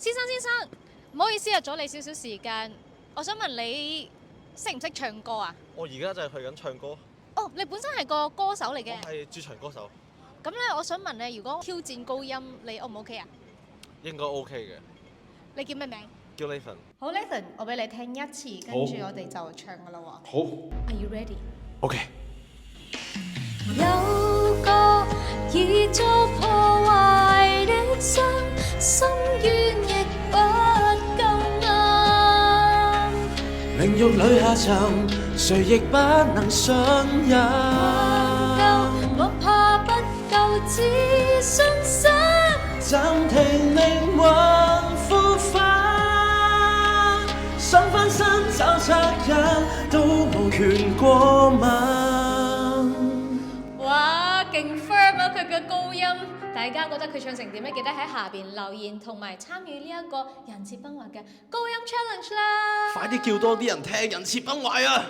先生，唔好意思啊，阻你少少時間。我想問你識唔識唱歌啊？我而家就係去緊唱歌。哦，你本身係個歌手嚟嘅。我係駐場歌手。咁咧，我想問你，如果挑戰高音，你 O 唔 OK 啊？應該 OK 嘅。你叫咩名？叫 Nathan。好 ，Nathan，我俾你聽一次，跟住我哋就唱噶啦喎。好。Are you ready？ OK。有個已遭破壞的心，心願亦不夠硬。靈肉裏下沉，誰亦不能信任。我怕不夠自信心，暫停靈魂復返，想翻身找責任，都無權過問。哇，勁 firm 啊！佢嘅高音，大家覺得佢唱成點咧？記得喺下邊留言同埋參與呢一個人設崩壞嘅高音 challenge 啦！快啲叫多啲人聽人設崩壞啊！